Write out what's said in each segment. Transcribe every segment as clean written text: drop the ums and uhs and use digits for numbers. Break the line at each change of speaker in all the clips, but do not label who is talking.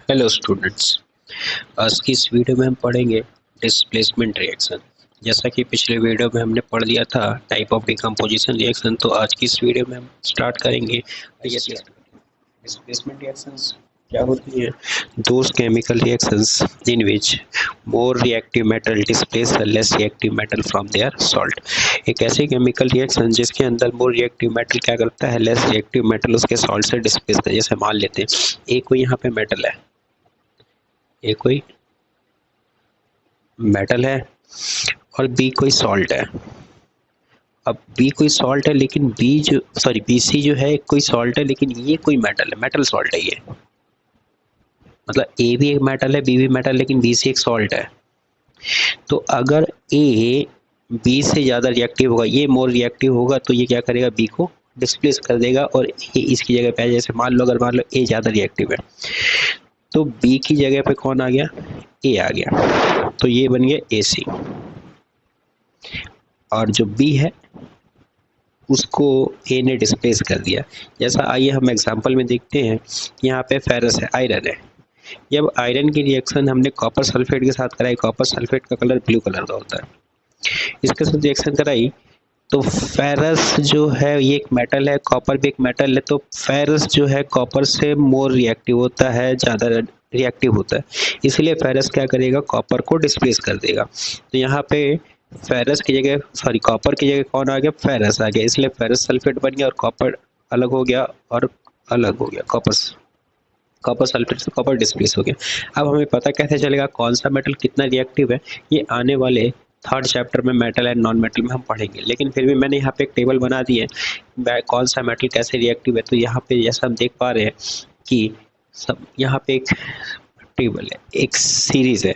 Hello students. आज की इस वीडियो में हम पढ़ेंगे डिस्प्लेसमेंट रिएक्शन। जैसा कि पिछले वीडियो में हमने पढ़ लिया था टाइप ऑफ डिकम्पोजिशन रिएक्शन, तो आज की इस वीडियो में हम स्टार्ट करेंगे डिस्प्लेसमेंट रिएक्शंस। क्या होती है? Those chemical reactions in which more reactive metal displace the less reactive metal from their salt. एक ऐसी केमिकल रिएक्शन जिसके अंदर मोर रिएक्टिव मेटल क्या करता है, लेस रिएक्टिव मेटल उसके सॉल्ट से डिस्प्लेस करता है। जैसे मान लेते हैं एक कोई यहाँ पे मेटल है, ए कोई मेटल है और बी कोई सॉल्ट है। अब बी कोई सॉल्ट है लेकिन बी सी जो है कोई सॉल्ट है, लेकिन ये कोई मेटल है, मेटल सॉल्ट है ये। मतलब ए भी एक मेटल है, बी भी मेटल, लेकिन बी सी एक सॉल्ट है। तो अगर ए बी से ज़्यादा रिएक्टिव होगा, ये मोर रिएक्टिव होगा, तो ये क्या करेगा, बी को डिस्प्लेस कर देगा और ए इसकी जगह पे। जैसे मान लो ए ज़्यादा रिएक्टिव है तो बी की जगह पे कौन आ गया, ए आ गया, तो ये बन गया ए सी। और जो बी है उसको ए ने डिस्प्लेस कर दिया। जैसा आइए हम एग्जांपल में देखते हैं। यहाँ पे फेरस है, आयरन है। जब आयरन की रिएक्शन हमने कॉपर सल्फेट के साथ कराई, कॉपर सल्फेट का कलर ब्लू कलर का होता है, इसके साथ रिएक्शन कराई तो फेरस जो है ये एक मेटल है, कॉपर भी एक मेटल है, तो फेरस जो है कॉपर से मोर रिएक्टिव होता है, ज़्यादा रिएक्टिव होता है, इसलिए फेरस क्या करेगा, कॉपर को डिस्प्लेस कर देगा। तो यहाँ पे फेरस की जगह कॉपर की जगह कौन आ गया, फेरस आ गया, इसलिए फेरस सल्फेट बन गया और कॉपर अलग हो गया और अलग हो गया, कॉपर सल्फेट से कॉपर डिस्प्लेस हो गया। अब हमें पता कैसे चलेगा कौन सा मेटल कितना रिएक्टिव है, ये आने वाले थर्ड चैप्टर में मेटल एंड नॉन मेटल में हम पढ़ेंगे। लेकिन फिर भी मैंने यहाँ पे एक टेबल बना दी है कौन सा मेटल कैसे रिएक्टिव है। तो यहाँ पे जैसा हम देख पा रहे हैं कि सब यहाँ पे एक टेबल है, एक सीरीज है,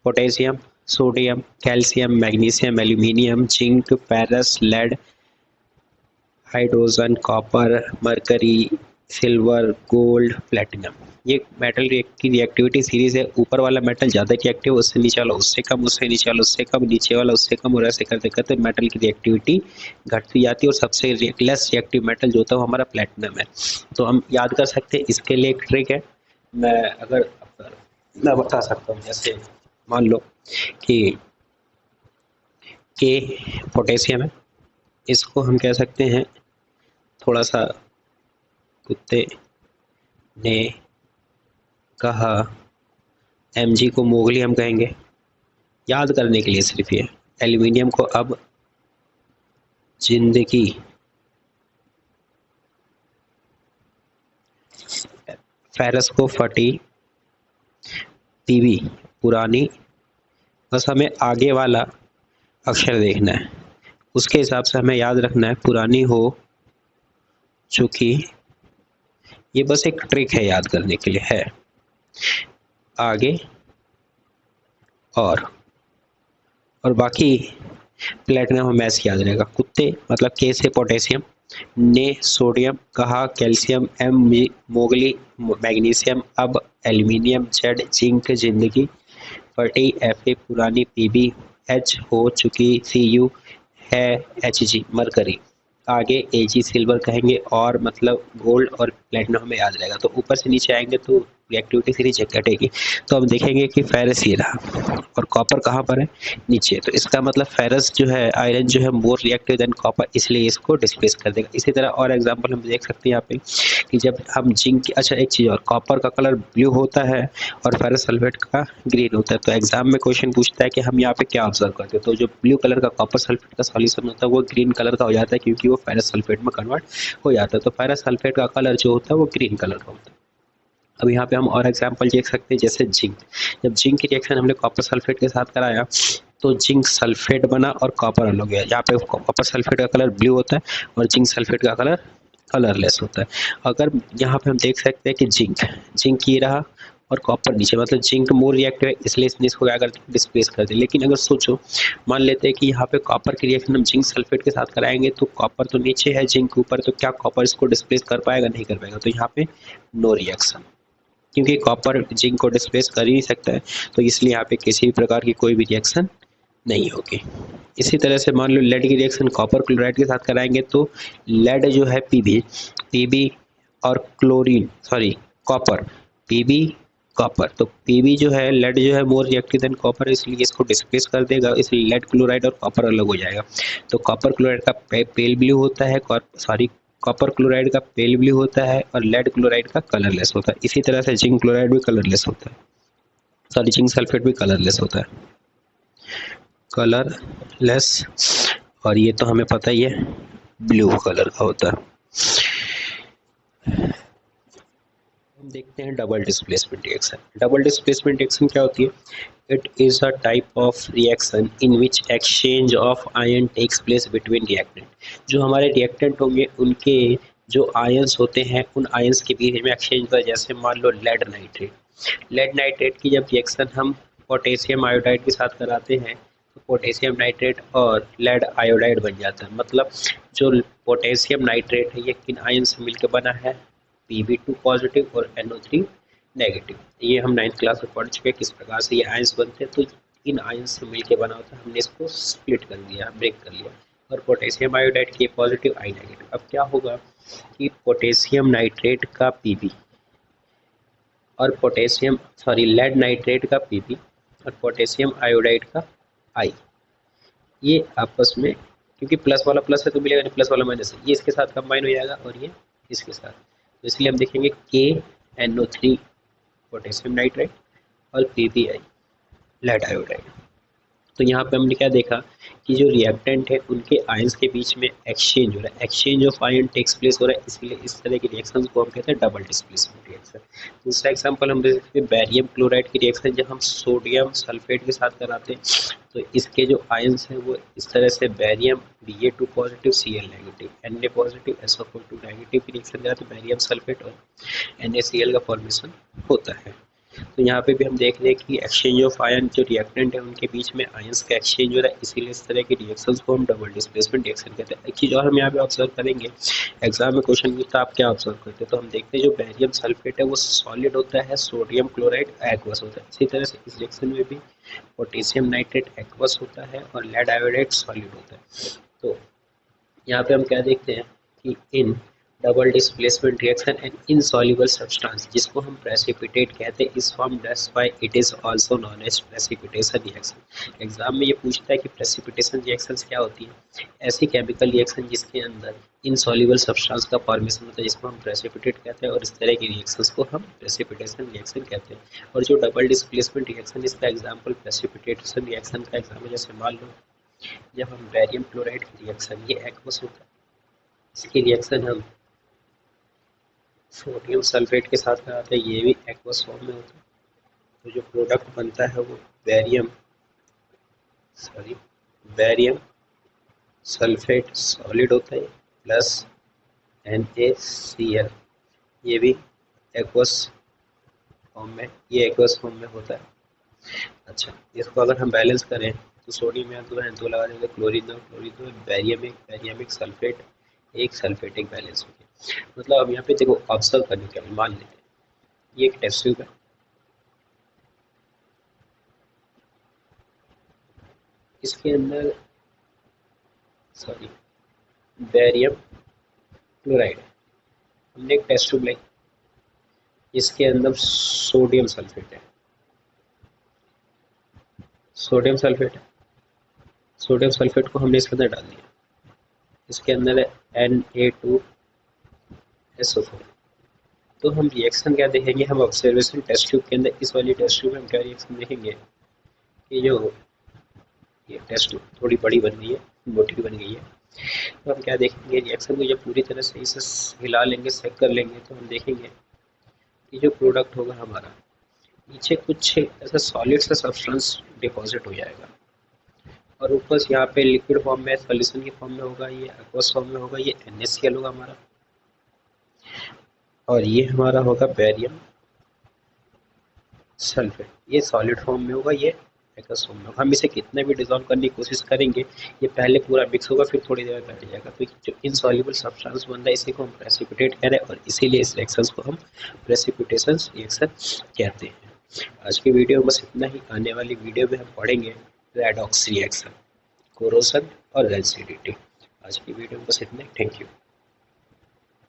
potassium, sodium, calcium, magnesium, aluminium, zinc, ferrous, lead, hydrogen, copper, mercury, silver, gold, platinum. ये मेटल की रिएक्टिविटी सीरीज है। ऊपर वाला मेटल ज़्यादा रिएक्टिव, उससे नीचे वाला उससे कम, उससे नीचे वाला उससे कम, नीचे वाला उससे कम, और ऐसे करते करते मेटल की रिएक्टिविटी घटती जाती है और सबसे लेस रिएक्टिव मेटल जो होता है वो हमारा प्लेटिनम है। तो हम याद कर सकते हैं, इसके लिए एक ट्रिक है, मैं बता सकता हूँ। जैसे मान लो कि के पोटेशियम है, इसको हम कह सकते हैं थोड़ा सा कुत्ते ने कहा mg को मोगली हम कहेंगे, याद करने के लिए सिर्फ ये। एल्यूमिनियम को अब जिंदगी, फेरस को फटी, पीबी पुरानी। बस हमें आगे वाला अक्षर देखना है, उसके हिसाब से हमें याद रखना है पुरानी हो चुकी। ये बस एक ट्रिक है, याद करने के लिए है। आगे और बाकी प्लेटिनम हमें ऐसे याद रहेगा। कुत्ते मतलब के से पोटेशियम, ने सोडियम, कहा कैल्शियम, एम मोगली मैग्नीशियम, अब एल्यूमिनियम, जेड जिंक जिंदगी, फटी एफ पुरानी, पीबी एच हो चुकी, सी यू है, एच जी मरकरी, आगे ए जी सिल्वर कहेंगे, और मतलब गोल्ड और प्लेटिनम हमें याद रहेगा। तो ऊपर से नीचे आएंगे तो रिएक्टिविटी सीरीज घटेगी। तो हम देखेंगे कि फेरस ये रहा और कॉपर कहाँ पर है, नीचे। तो इसका मतलब फेरस जो है, आयरन जो है मोर रिएक्टिव देन कॉपर, इसलिए इसको डिस्प्लेस कर देगा। इसी तरह और एग्जांपल हम देख सकते हैं यहाँ पे कि जब हम जिंक, अच्छा एक चीज़ और, कॉपर का कलर ब्लू होता है और फेरस सल्फेट का ग्रीन होता है। तो एग्जाम में क्वेश्चन पूछता है कि हम यहाँ पे क्या ऑब्जर्व करते हैं, तो जो ब्लू कलर का कॉपर सल्फेट का सॉल्यूशन होता है वो ग्रीन कलर का हो जाता है, क्योंकि वो फेरस सल्फेट में कन्वर्ट हो जाता है। तो फेरस सल्फेट का कलर जो होता है वो ग्रीन कलर का होता है। अब यहाँ पे हम और एग्जांपल देख सकते हैं, जैसे जिंक। जब जिंक की रिएक्शन हमने कॉपर सल्फेट के साथ कराया तो जिंक सल्फेट बना और कॉपर अलग हो गया। यहाँ पे कॉपर सल्फेट का कलर ब्लू होता है और जिंक सल्फेट का कलर कलरलेस होता है। अगर यहाँ पे हम देख सकते हैं कि जिंक ये रहा और कॉपर नीचे, मतलब जिंक मोर रिएक्टिव है, इसलिए इसने इसको क्या कर डिस्प्लेस कर दिया। लेकिन अगर सोचो, मान लेते हैं कि यहाँ पे कॉपर की रिएक्शन हम जिंक सल्फेट के साथ कराएंगे तो कॉपर तो नीचे है, जिंक ऊपर, तो क्या कॉपर इसको डिस्प्लेस कर पाएगा, नहीं कर पाएगा। तो यहाँ पे नो रिएक्शन, क्योंकि कॉपर जिंक को डिस्प्लेस कर ही नहीं सकता है, तो इसलिए यहाँ पे किसी भी प्रकार की कोई भी रिएक्शन नहीं होगी। इसी तरह से मान लो लेड की रिएक्शन कॉपर क्लोराइड के साथ कराएंगे तो लेड जो है पीबी और chlorine sorry copper, Pb copper. तो Pb जो है लेड जो है मोर रिएक्टिव देन कॉपर, इसलिए इसको डिस्प्लेस कर देगा, इसलिए लेड क्लोराइड और कॉपर अलग हो जाएगा। तो कॉपर क्लोराइड का पेल ब्लू होता है, सॉरी कॉपर क्लोराइड का पेल ब्लू होता है और लेड क्लोराइड का कलरलेस होता है। इसी तरह से जिंक क्लोराइड भी कलरलेस होता है, सॉरी जिंक सल्फेट भी कलरलेस होता है, कलरलेस। और ये तो हमें पता ही है ब्लू कलर का होता है। हम देखते हैं double displacement reaction. Double displacement reaction क्या होती है? It is a type of reaction in which exchange of ion takes place between reactant. जो हमारे रिएक्टेंट होंगे उनके जो आयंस होते हैं उन आयंस के बीच में एक्सचेंज होता है। जैसे मान लो लेड नाइट्रेट, लेड नाइट्रेट की जब रिएक्शन हम पोटेशियम आयोडाइड के साथ कराते हैं तो पोटेशियम नाइट्रेट और लेड आयोडाइड बन जाता है। मतलब जो पोटेशियम नाइट्रेट है ये किन आयन से मिलकर बना है? Pb2 पॉजिटिव और NO3 नेगेटिव। ये हम 9th क्लास में पढ़ चुके हैं किस प्रकार से ये आयंस बनते हैं। तो इन आयंस से मिलकर बना होता है, हमने इसको स्प्लिट कर दिया, ब्रेक कर लिया। और पोटेशियम आयोडाइड के पॉजिटिव आई नेगेटिव। अब क्या होगा कि पोटेशियम नाइट्रेट का Pb और लेड नाइट्रेट का Pb और पोटेशियम आयोडाइड का I, ये आपस में, क्योंकि प्लस वाला प्लस है तो मिलेगा नहीं, प्लस वाला माइनस है, ये इसके साथ कंबाइन हो जाएगा और ये इसके साथ। तो इसलिए हम देखेंगे KNO3 पोटेशियम नाइट्रेट और PbI लेड आयोडाइड। तो यहाँ पे हमने क्या देखा कि जो रिएक्टेंट है उनके आयंस के बीच में एक्सचेंज हो रहा है, exchange of ion takes place हो रहा है, इसलिए इस तरह की रिएक्शन को हम कहते हैं डबल डिस्प्लेसमेंट रिएक्शन। दूसरा एग्जांपल हम देख सकते हैं बैरियम क्लोराइड की रिएक्शन, जब हम सोडियम सल्फेट के साथ कराते हैं तो इसके जो आयंस हैं वो इस तरह से barium Ba2 positive Cl negative Na positive SO2 negative की रिएक्शन कराते हैं, बैरियम सल्फेट और NaCl का फॉर्मेशन होता है। तो यहाँ पे भी हम देख रहे हैं कि एक्सचेंज ऑफ आयन जो रिएक्टेंट है उनके बीच में आयंस का एक्सचेंज हो रहा है, इसीलिए इस तरह के रिएक्शंस को हम डबल डिस्प्लेसमेंट रिएक्शन कहते हैं। एक चीज़ और हम यहाँ पे ऑब्जर्व करेंगे, एग्जाम में क्वेश्चन पूछता है आप क्या ऑब्जर्व करते हैं, तो हम देखते हैं जो बैरियम सल्फेट है वो सॉलिड होता है, सोडियम क्लोराइड एक्वस होता है। इसी तरह से इस रिएक्शन में भी पोटेशियम नाइट्रेट एक्वस होता है और लेड आयोडाइड सॉलिड होता है। तो यहाँ पे हम क्या देखते हैं कि in double displacement reaction and insoluble substance, जिसको हम प्रेसिपिटेट कहते हैं, इस form that's why it is also known as precipitation reaction. Exam में ये पूछता है कि प्रेसिपिटेशन रिएक्शंस क्या होती है? ऐसी केमिकल रिएक्शन जिसके अंदर इनसॉल्युबल सब्सटेंस का फॉर्मेशन होता है, जिसको हम प्रेसिपिटेट कहते हैं, और इस तरह की रिएक्शंस को हम प्रेसिपिटेशन रिएक्शन कहते हैं। और जो डबल डिस्प्लेसमेंट रिएक्शन, इसका एग्जाम्पल प्रेसिपिटेशन रिएक्शन का एग्जाम्पल, जैसे मान लो जब हम बैरियम क्लोराइड की रिएक्शन, ये एक्वस होता है, इसकी रिएक्शन हम सोडियम सल्फेट के साथ कराते हैं, ये भी एक्वस फॉर्म में होता है। तो जो प्रोडक्ट बनता है वो बैरियम सल्फेट सॉलिड होता है प्लस NaCl, ये भी एक्वस फॉर्म में, ये एक्वस फॉर्म में होता है। अच्छा, इसको अगर हम बैलेंस करें तो सोडियम यहाँ दो लगा देंगे, क्लोरीन दो, बैरियम एक सल्फेट एक बैलेंस हो गया। मतलब अब यहाँ पे देखो ऑब्जर्व करने के लिए मान लेते हैं ये एक टेस्ट ट्यूब है, इसके अंदर बैरियम क्लोराइड है, हमने एक टेस्ट ट्यूब ली, इसके अंदर सोडियम सल्फेट है, सोडियम सल्फेट को हमने इसके अंदर डाल दिया, इसके अंदर है Na2SO4। तो हम रिएक्शन क्या देखेंगे, हम ऑब्जर्वेशन टेस्ट ट्यूब के अंदर, इस वाली टेस्ट ट्यूब में हम क्या रिएक्शन देखेंगे कि जो ये टेस्ट ट्यूब थोड़ी बड़ी बन गई है, मोटी बन गई है, तो हम क्या देखेंगे रिएक्शन को जब पूरी तरह से इसे हिला लेंगे, चेक कर लेंगे, तो हम देखेंगे कि जो प्रोडक्ट होगा हमारा नीचे कुछ ऐसा सॉलिड सा सब्सटेंस डिपॉजिट हो जाएगा और ऊपर यहाँ पे लिक्विड फॉर्म में सॉल्यूशन की फॉर्म में होगा, ये एक्वस फॉर्म में होगा, ये NaCl होगा हमारा, और ये हमारा होगा बैरियम सल्फेट, ये सॉलिड फॉर्म में होगा, ये एक्वस फॉर्म में होगा। हम इसे कितना भी डिजॉल्व करने की कोशिश करेंगे ये पहले पूरा मिक्स होगा, फिर थोड़ी देर में बैठ जाएगा। तो जो इनसॉल्युबल सब्सटेंस बन रहा है इसी को हम प्रेसिपिटेट कह रहे हैं और इसीलिए इस रिएक्शन को हम प्रेसिपिटेशन रिएक्शन कहते हैं। आज की वीडियो में बस इतना ही। आने वाली वीडियो में हम पढ़ेंगे रेडॉक्स रिएक्शन, कोरोशन और रेसिडिटी। आज की वीडियो में बस इतना ही। Thank you.